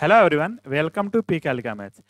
Hello everyone, welcome to P Kalika maths.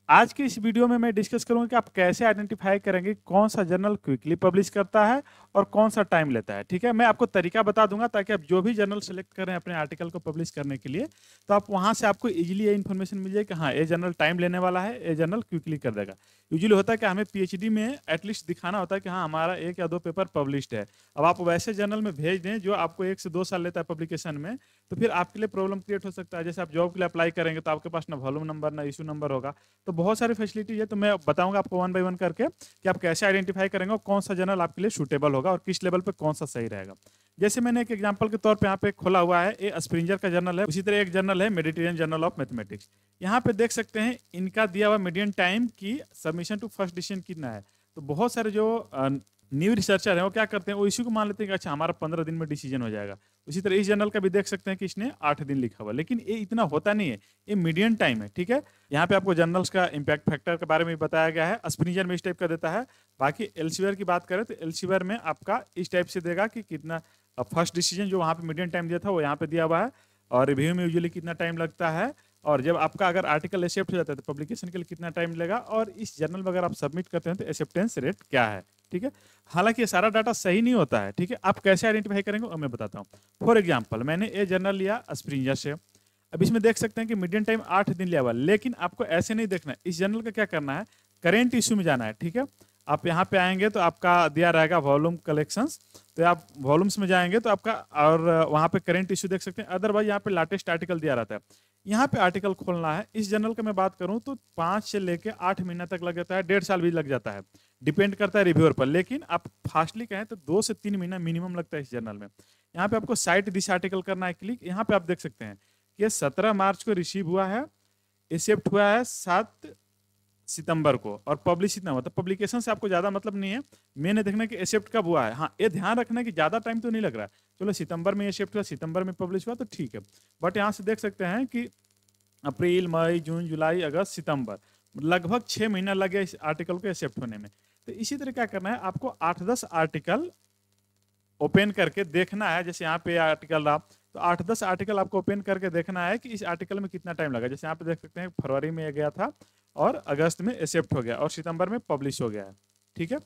आज की इस वीडियो में मैं डिस्कस करूंगा कि आप कैसे आइडेंटिफाई करेंगे कौन सा जर्नल क्विकली पब्लिश करता है और कौन सा टाइम लेता है। ठीक है, मैं आपको तरीका बता दूंगा ताकि आप जो भी जर्नल सेलेक्ट करें अपने आर्टिकल को पब्लिश करने के लिए, तो आप वहां से आपको इजीली ये इन्फॉर्मेशन मिल जाए कि हाँ, ये जर्नल टाइम लेने वाला है, ये जर्नल क्विकली कर देगा। यूजुअली होता है कि हमें पीएचडी में एटलीस्ट दिखाना होता है कि हाँ, हमारा 1 या 2 पेपर पब्लिश्ड है। अब आप वैसे जर्नल में भेज दें जो आपको 1 से 2 साल लेता है पब्लिकेशन में, तो फिर आपके लिए प्रॉब्लम क्रिएट हो सकता है। जैसे आप जॉब के लिए अप्लाई करेंगे तो आपके पास ना वॉल्यूम नंबर ना इशू नंबर होगा। तो बहुत सारी फैसिलिटी है, तो मैं बताऊंगा आपको वन बाय वन करके कि आप कैसे आइडेंटिफाई करेंगे और कौन सा जर्नल आपके लिए सूटेबल होगा और किस लेवल पे कौन सा सही रहेगा। जैसे मैंने एक एग्जांपल के तौर पे यहाँ पे खोला हुआ है, ये स्प्रिंजर का जर्नल है। उसी तरह एक जर्नल है मेडिटेरियन जर्नल ऑफ मैथमेटिक्स। यहाँ पे देख सकते हैं इनका दिया हुआ मीडियन टाइम की सबमिशन टू फर्स्ट डिसीजन कितना है। तो बहुत सारे जो न्यू रिसर्चर हैं वो क्या करते हैं, वो इश्यू को मान लेते हैं कि अच्छा हमारा 15 दिन में डिसीजन हो जाएगा। उसी तरह इस जर्नल का भी देख सकते हैं कि इसने 8 दिन लिखा हुआ, लेकिन ये इतना होता नहीं है, ये मीडियम टाइम है। ठीक है, यहाँ पे आपको जर्नल्स का इम्पैक्ट फैक्टर के बारे में बताया गया है। स्प्रिंजर में इस टाइप का देता है। बाकी एल्सेवियर की बात करें तो एल्सेवियर में आपका इस टाइप से देगा कि कितना फर्स्ट डिसीजन जो वहाँ पे मीडियम टाइम दिया था वो यहाँ पे दिया हुआ है, और रिव्यू में यूजुअली कितना टाइम लगता है, और जब आपका अगर आर्टिकल एक्सेप्ट हो जाता है तो पब्लिकेशन के लिए कितना टाइम लगेगा, और इस जर्नल में अगर आप सबमिट करते हैं तो एक्सेप्टेंस रेट क्या है। ठीक है, हालांकि ये सारा डाटा सही नहीं होता है। ठीक है, आप कैसे आइडेंटिफाई करेंगे वो मैं बताता हूँ। फॉर एग्जाम्पल, मैंने ये जर्नल लिया स्प्रिंजर से। अब इसमें देख सकते हैं कि मीडियम टाइम 8 दिन लिया हुआ, लेकिन आपको ऐसे नहीं देखना है। इस जर्नल का क्या करना है, करेंट इशू में जाना है। ठीक है, आप यहाँ पे आएंगे तो आपका दिया रहेगा वॉल्यूम कलेक्शंस, तो आप वॉल्यूम्स में जाएंगे तो आपका, और वहाँ पे करेंट इशू देख सकते हैं। अदरवाइज यहाँ पे लेटेस्ट आर्टिकल दिया रहता है। यहाँ पे आर्टिकल खोलना है। इस जर्नल का मैं बात करूँ तो 5 से लेके 8 महीना तक लग जाता है, 1.5 साल भी लग जाता है, डिपेंड करता है रिव्यूअर पर। लेकिन आप फास्टली कहें तो 2 से 3 महीना मिनिमम लगता है इस जर्नल में। यहाँ पे आपको साइट दिस आर्टिकल करना है क्लिक। यहाँ पे आप देख सकते हैं कि 17 मार्च को रिसीव हुआ है, एक्सेप्ट हुआ है 7 सितंबर को, और पब्लिश इतना हुआ। तो पब्लिकेशन से आपको ज्यादा मतलब नहीं है, मैंने देखना कि एक्सेप्ट कब हुआ है। हाँ, ये ध्यान रखना कि ज्यादा टाइम तो नहीं लग रहा है। चलो सितंबर में एक्सेप्ट हुआ, सितंबर में पब्लिश हुआ तो ठीक है, बट यहाँ से देख सकते हैं कि अप्रैल मई जून जुलाई अगस्त सितंबर, लगभग 6 महीना लग गया इस आर्टिकल को एक्सेप्ट होने में। तो इसी तरह क्या करना है, आपको 8-10 आर्टिकल ओपन करके देखना है। जैसे यहाँ पे आर्टिकल रहा तो 8-10 आर्टिकल आपको ओपन करके देखना है कि इस आर्टिकल में कितना टाइम लगा। जैसे यहाँ पे देख सकते हैं फरवरी में गया था, और अगस्त में एक्सेप्ट हो गया, और सितंबर में पब्लिश हो गया है। ठीक है,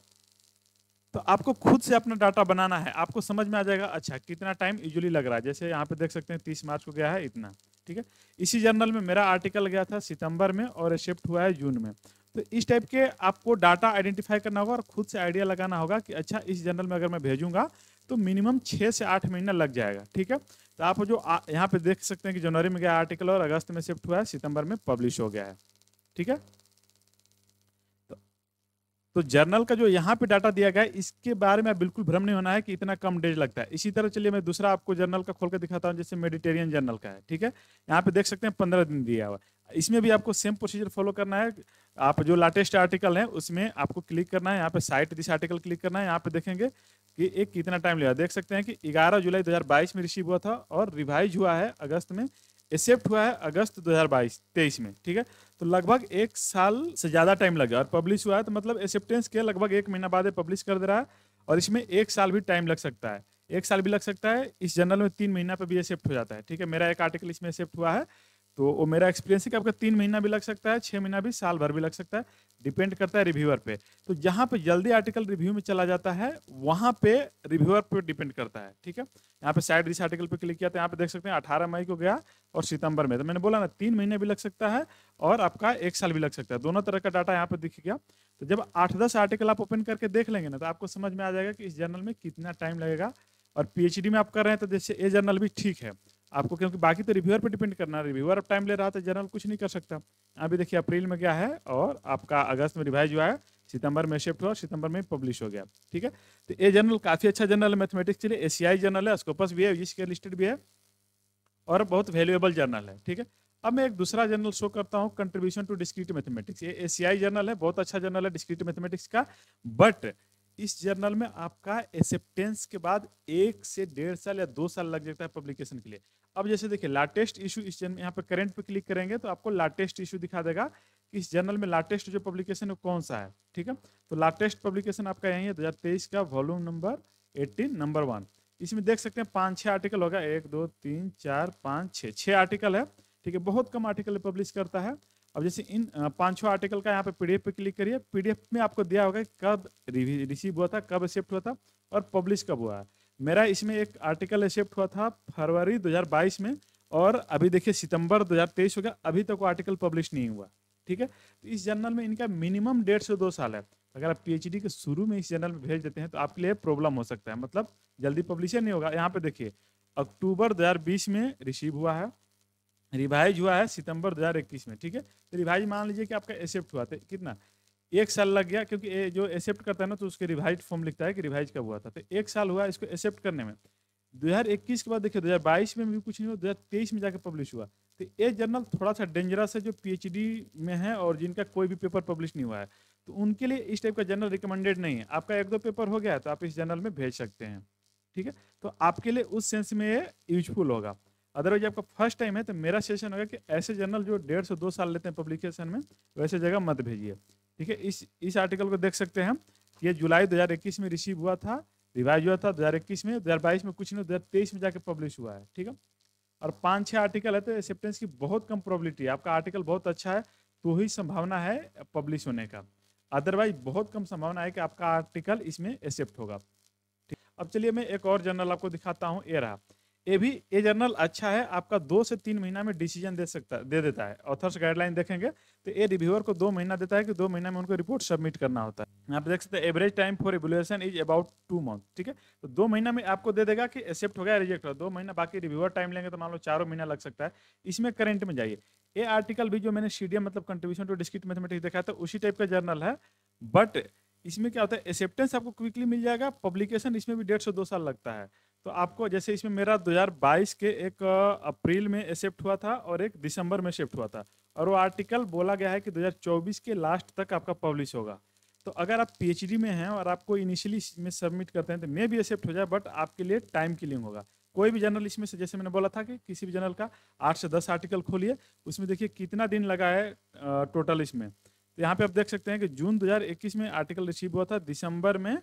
तो आपको खुद से अपना डाटा बनाना है। आपको समझ में आ जाएगा अच्छा कितना टाइम यूजुअली लग रहा है। जैसे यहाँ पे देख सकते हैं 30 मार्च को गया है इतना। ठीक है, इसी जर्नल में मेरा आर्टिकल गया था सितंबर में और एक्सेप्ट हुआ है जून में। तो इस टाइप के आपको डाटा आइडेंटिफाई करना होगा और खुद से आइडिया लगाना होगा कि अच्छा इस जर्नल में अगर मैं भेजूंगा तो मिनिमम 6 से 8 महीना लग जाएगा। ठीक है, तो आप जो यहाँ पे देख सकते हैं कि जनवरी में गया आर्टिकल और अगस्त में एक्सेप्ट हुआ है, सितंबर में पब्लिश हो गया है। ठीक है, तो जर्नल का जो यहाँ पे डाटा दिया गया है इसके बारे में बिल्कुल भ्रम नहीं होना है कि इतना कम डेज लगता है। इसी तरह चलिए मैं दूसरा आपको जर्नल का खोल के दिखाता हूँ, जैसे मेडिटेरियन जर्नल का है। ठीक है, यहाँ पे देख सकते हैं 15 दिन दिया हुआ। इसमें भी आपको सेम प्रोसीजर फॉलो करना है। आप जो लेटेस्ट आर्टिकल है उसमें आपको क्लिक करना है, यहाँ पे साइट दिस आर्टिकल क्लिक करना है। यहाँ पे देखेंगे कि एक कितना टाइम लिया, देख सकते हैं कि 11 जुलाई 2022 में रिसीव हुआ था, और रिवाइज हुआ है अगस्त में, एक्सेप्ट हुआ है अगस्त 2023 में। ठीक है, तो लगभग 1 साल से ज्यादा टाइम लगा, और पब्लिश हुआ है तो मतलब एक्सेप्टेंस के लगभग 1 महीना बाद पब्लिश कर दे रहा है। और इसमें 1 साल भी टाइम लग सकता है, 1 साल भी लग सकता है। इस जर्नल में 3 महीना पे भी एक्सेप्ट हो जाता है। ठीक है, मेरा एक आर्टिकल इसमें एक्सेप्ट हुआ है, तो वो मेरा एक्सपीरियंस है कि आपका 3 महीना भी लग सकता है, 6 महीना भी, साल भर भी लग सकता है, डिपेंड करता है रिव्यूअर पे। तो जहां पे जल्दी आर्टिकल रिव्यू में चला जाता है वहां पे रिव्यूअर पे डिपेंड करता है। ठीक है, यहाँ पे साइड दिस आर्टिकल पे क्लिक किया तो यहाँ पे देख सकते हैं 18 मई को गया और सितंबर में। तो मैंने बोला ना 3 महीने भी लग सकता है और आपका 1 साल भी लग सकता है, दोनों तरह का डाटा यहाँ पे दिख गया। तो जब 8-10 आर्टिकल आप ओपन करके देख लेंगे ना तो आपको समझ में आ जाएगा कि इस जर्नल में कितना टाइम लगेगा। और पीएचडी में आप कर रहे हैं तो जैसे ये जर्नल भी ठीक है आपको, क्योंकि बाकी तो रिव्यूअर पे डिपेंड करना है। रिव्यूअर अब टाइम ले रहा है तो जर्नल कुछ नहीं कर सकता। अभी देखिए अप्रैल में गया है और आपका अगस्त में रिवाइज हुआ है, सितंबर में शिफ्ट हुआ, सितंबर में पब्लिश हो गया। ठीक है, तो ये जर्नल काफी अच्छा जर्नल है मैथमेटिक्स के लिए। एशियाई जर्नल है, स्कोपस भी है, इसके लिस्टेड भी है, और बहुत वैल्यूएबल जर्नल है। ठीक है, अब मैं एक दूसरा जर्नल शो करता हूँ, कंट्रीब्यूशन टू डिस्क्रीट मैथमेटिक्स। ये एशियाई जर्नल है, बहुत अच्छा जर्नल है डिस्क्रीट मैथमेटिक्स का। बट इस जर्नल में आपका एक्सेप्टेंस के बाद 1 से 1.5 साल या 2 साल लग जाता है पब्लिकेशन के लिए। अब जैसे देखिए लाटेस्ट इशू, इस जर्नल यहाँ पे करंट पे क्लिक करेंगे तो आपको लाटेस्ट इशू दिखा देगा कि इस जर्नल में लाटेस्ट जो पब्लिकेशन है कौन सा है। ठीक है, तो लाटेस्ट पब्लिकेशन आपका यही है 2023 का, वॉल्यूम नंबर 18 नंबर 1। इसमें देख सकते हैं 5-6 आर्टिकल होगा, 1 2 3 4 5 6 6 आर्टिकल है। ठीक है, बहुत कम आर्टिकल पब्लिश करता है। अब जैसे इन 5-6 आर्टिकल का यहाँ पे पीडीएफ पे क्लिक करिए, पीडीएफ में आपको दिया होगा कि कब रिसीव हुआ था, कब एक्सेप्ट हुआ था और पब्लिश कब हुआ है। मेरा इसमें एक आर्टिकल एक्सेप्ट हुआ था फरवरी 2022 में, और अभी देखिए सितंबर 2023 हो गया, अभी तक वो आर्टिकल पब्लिश नहीं हुआ। ठीक है, तो इस जर्नल में इनका मिनिमम 1.5 से 2 साल है। अगर आप पीएचडी के शुरू में इस जर्नल में भेज देते हैं तो आपके लिए प्रॉब्लम हो सकता है, मतलब जल्दी पब्लिश नहीं होगा। यहाँ पे देखिए अक्टूबर 2020 में रिसीव हुआ है, रिवाइज हुआ है सितंबर 2021 में। ठीक है, तो रिवाइज मान लीजिए कि आपका एक्सेप्ट हुआ था कितना, 1 साल लग गया, क्योंकि ये जो एक्सेप्ट करता है ना तो उसके रिवाइज फॉर्म लिखता है कि रिवाइज कब हुआ था, तो 1 साल हुआ इसको एक्सेप्ट करने में। 2021 के बाद देखिए 2022 में भी कुछ नहीं हुआ, 2023 में जाकर पब्लिश हुआ। तो ये जर्नल थोड़ा सा डेंजरस है जो पीएचडी में है और जिनका कोई भी पेपर पब्लिश नहीं हुआ है, तो उनके लिए इस टाइप का जर्नल रिकमेंडेड नहीं है। आपका 1-2 पेपर हो गया है तो आप इस जर्नल में भेज सकते हैं। ठीक है, तो आपके लिए उस सेंस में ये यूजफुल होगा। अदरवाइज आपका फर्स्ट टाइम है तो मेरा सजेशन होगा कि ऐसे जर्नल जो 1.5 से 2 साल लेते हैं पब्लिकेशन में, वैसे जगह मत भेजिए। ठीक है, इस आर्टिकल को देख सकते हैं, ये जुलाई 2021 में रिसीव हुआ था, रिवाइज हुआ था 2021 में, 2022 में कुछ नहीं, 2023 में जाके पब्लिश हुआ है। ठीक है, और 5-6 आर्टिकल है तो एक्सेप्टेंस की बहुत कम प्रोबेबिलिटी है। आपका आर्टिकल बहुत अच्छा है तो ही संभावना है पब्लिश होने का, अदरवाइज बहुत कम संभावना है कि आपका आर्टिकल इसमें एक्सेप्ट होगा। ठीक, अब चलिए मैं एक और जर्नल आपको दिखाता हूँ, ये रहा। ये जर्नल अच्छा है, आपका 2 से 3 महीना में डिसीजन दे देता है। ऑथर्स गाइडलाइन देखेंगे तो ये रिव्यूअर को 2 महीना देता है कि 2 महीना में उनको रिपोर्ट सबमिट करना होता है। यहाँ पे देख सकते हैं average time for evaluation is about 2 month. ठीक है, तो 2 महीना में आपको दे देगा कि एक्सेप्ट हो गया, रिजेक्ट हो गया। 2 महीना, बाकी रिव्यूअर टाइम लेंगे तो मान लो 4 महीना लग सकता है। इसमें करंट में जाइए, ये आर्टिकल भी जो मैंने सीडीएम मतलब कंट्रीब्यूशन टू डिस्क्रीट मैथमेटिक्स देखा था उसी टाइप का जर्नल है, बट इसमें क्या होता है एक्सेप्टेंस आपको क्विकली मिल जाएगा, पब्लिकेशन इसमें भी 1.5 से 2 साल लगता है। तो आपको जैसे इसमें मेरा 2022 के एक अप्रैल में एक्सेप्ट हुआ था और एक दिसंबर में एक्सेप्ट हुआ था, और वो आर्टिकल बोला गया है कि 2024 के लास्ट तक आपका पब्लिश होगा। तो अगर आप पीएचडी में हैं और आपको इनिशियली इसमें सबमिट करते हैं तो मे भी एक्सेप्ट हो जाए, बट आपके लिए टाइम किलिंग होगा। कोई भी जर्नल इसमें से, जैसे मैंने बोला था कि किसी भी जर्नल का 8 से 10 आर्टिकल खोलिए, उसमें देखिए कितना दिन लगा है टोटल इसमें। तो यहाँ पे आप देख सकते हैं कि जून 2021 में आर्टिकल रिसीव हुआ था, दिसंबर में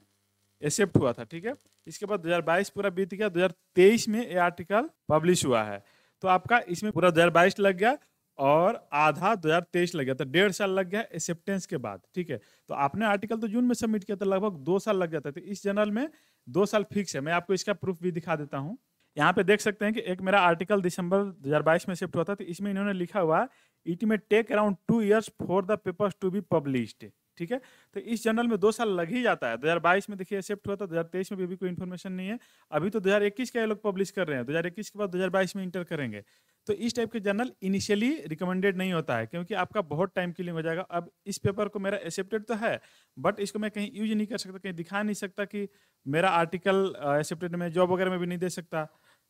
एक्सेप्ट हुआ था। ठीक है, इसके बाद 2022 पूरा बीत गया, 2023 में ये आर्टिकल पब्लिश हुआ है। तो आपका इसमें पूरा 2022 लग गया और आधा 2023 लग गया, तो 1.5 साल लग गया एक्सेप्टेंस के बाद। ठीक है, तो आपने आर्टिकल तो जून में सबमिट किया था, लगभग 2 साल लग जाता है। तो इस जर्नल में 2 साल फिक्स है। मैं आपको इसका प्रूफ भी दिखा देता हूँ। यहाँ पे देख सकते हैं कि एक मेरा आर्टिकल दिसंबर 2022 में एक्सेप्ट हुआ था, तो इसमें इन्होंने लिखा हुआ इट में take around 2 years for the papers to be published. ठीक है, तो इस जर्नल में 2 साल लग ही जाता है। 2022 में देखिए एक्सेप्ट हुआ था, 2023 में भी कोई इन्फॉर्मेशन नहीं है। अभी तो 2021 का ये लोग पब्लिश कर रहे हैं, 2021 के बाद 2022 में इंटर करेंगे। तो इस टाइप के जर्नल इनिशियली रिकमेंडेड नहीं होता है, क्योंकि आपका बहुत टाइम किलिंग हो जाएगा। अब इस पेपर को मेरा एक्सेप्टेड तो है, बट इसको मैं कहीं यूज नहीं कर सकता, कहीं दिखा नहीं सकता कि मेरा आर्टिकल एक्सेप्टेड में, जॉब वगैरह में भी नहीं दे सकता,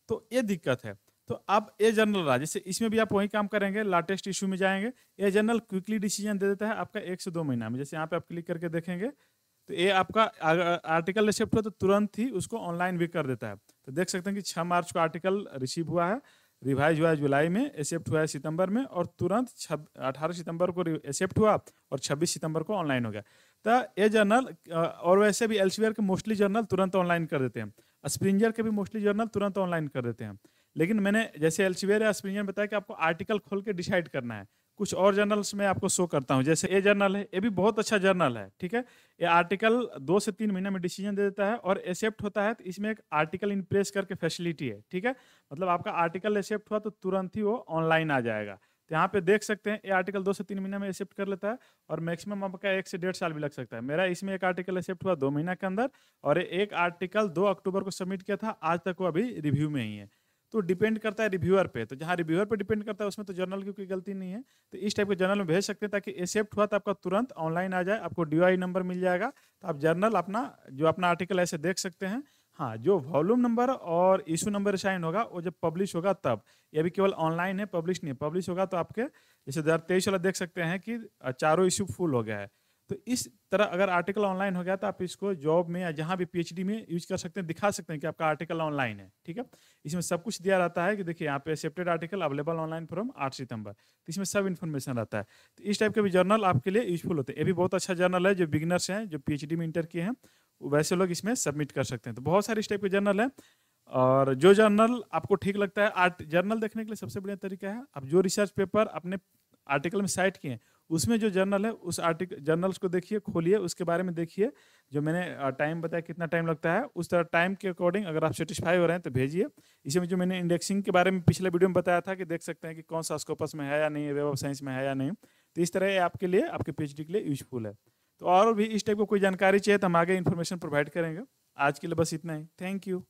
तो ये दिक्कत है। तो अब ये जर्नल रहा, जैसे इसमें भी आप वही काम करेंगे, लाटेस्ट इशू में जाएंगे। ये जर्नल क्विकली डिसीजन दे देता है आपका 1 से 2 महीना में। जैसे यहाँ पे आप क्लिक करके देखेंगे तो ये आपका आर्टिकल रिसीव हुआ तो तुरंत ही उसको ऑनलाइन भी कर देता है। तो देख सकते हैं कि 6 मार्च को आर्टिकल रिसीव हुआ है, रिवाइज हुआ है जुलाई में, एक्सेप्ट हुआ है सितंबर में, और तुरंत 18 सितंबर को एक्सेप्ट हुआ और 26 सितंबर को ऑनलाइन हो गया। तो ये जर्नल और वैसे भी एल्सेवियर के मोस्टली जर्नल तुरंत ऑनलाइन कर देते हैं, स्प्रिंजर के भी मोस्टली जर्नल तुरंत ऑनलाइन कर देते हैं। लेकिन मैंने जैसे एल्सेवियर या स्प्रिंजर बताया कि आपको आर्टिकल खोल के डिसाइड करना है। कुछ और जर्नल्स में आपको शो करता हूँ, जैसे ये जर्नल है, ये भी बहुत अच्छा जर्नल है। ठीक है, ये आर्टिकल 2 से 3 महीने में डिसीजन दे देता है और एक्सेप्ट होता है तो इसमें एक आर्टिकल इन प्रेस करके फैसिलिटी है। ठीक है, मतलब आपका आर्टिकल एक्सेप्ट हुआ तो तुरंत ही वो ऑनलाइन आ जाएगा। तो यहाँ पे देख सकते हैं ये आर्टिकल 2 से 3 महीने में एक्सेप्ट कर लेता है, और मैक्सिमम आपका 1 से 1.5 साल भी लग सकता है। मेरा इसमें एक आर्टिकल एक्सेप्ट हुआ 2 महीना के अंदर, और एक आर्टिकल 2 अक्टूबर को सबमिट किया था, आज तक वो अभी रिव्यू में ही है। तो डिपेंड करता है रिव्यूअर पे, तो जहाँ रिव्यूअर पे डिपेंड करता है उसमें तो जर्नल की कोई गलती नहीं है। तो इस टाइप के जर्नल में भेज सकते हैं ताकि एक्सेप्ट हुआ तो आपका तुरंत ऑनलाइन आ जाए, आपको DOI नंबर मिल जाएगा, तो आप जर्नल अपना आर्टिकल ऐसे देख सकते हैं। हाँ, जो वॉल्यूम नंबर और इशू नंबर साइन होगा वो जब पब्लिश होगा तब, ये भी केवल ऑनलाइन है, पब्लिश नहीं है। पब्लिश होगा तो आपके जैसे 2023 वाला देख सकते हैं कि चारों इशू फुल हो गया है। तो इस तरह अगर आर्टिकल ऑनलाइन हो गया तो आप इसको जॉब में या जहाँ भी PhD में यूज कर सकते हैं, दिखा सकते हैं कि आपका आर्टिकल ऑनलाइन है। ठीक है, इसमें सब कुछ दिया रहता है कि देखिए यहाँ पे accepted article available online from 8 सितंबर, तो इसमें सब इन्फॉर्मेशन रहता है। तो इस टाइप के भी जर्नल आपके लिए यूजफुल होते हैं। ये भी बहुत अच्छा जर्नल है, जो बिगिनर्स हैं, जो PhD में इंटर किए हैं, वैसे लोग इसमें सबमिट कर सकते हैं। तो बहुत सारे इस टाइप के जर्नल हैं। और जो जर्नल आपको ठीक लगता है, आर्ट जर्नल देखने के लिए सबसे बढ़िया तरीका है, आप जो रिसर्च पेपर अपने आर्टिकल में साइट किए हैं उसमें जो जर्नल है उस आर्टिकल जर्नल्स को देखिए, खोलिए, उसके बारे में देखिए, जो मैंने टाइम बताया कितना टाइम लगता है उस तरह टाइम के अकॉर्डिंग अगर आप सेटिस्फाई हो रहे हैं तो भेजिए। इसी में जो मैंने इंडेक्सिंग के बारे में पिछले वीडियो में बताया था कि देख सकते हैं कि कौन सा स्कोपस में है या नहीं, वेब ऑफ साइंस में है या नहीं, तो इस तरह ये आपके लिए, आपके पीएचडी के लिए यूजफुल है। तो और भी इस टाइप को कोई जानकारी चाहिए तो हम आगे इन्फॉर्मेशन प्रोवाइड करेंगे। आज के लिए बस इतना ही, थैंक यू।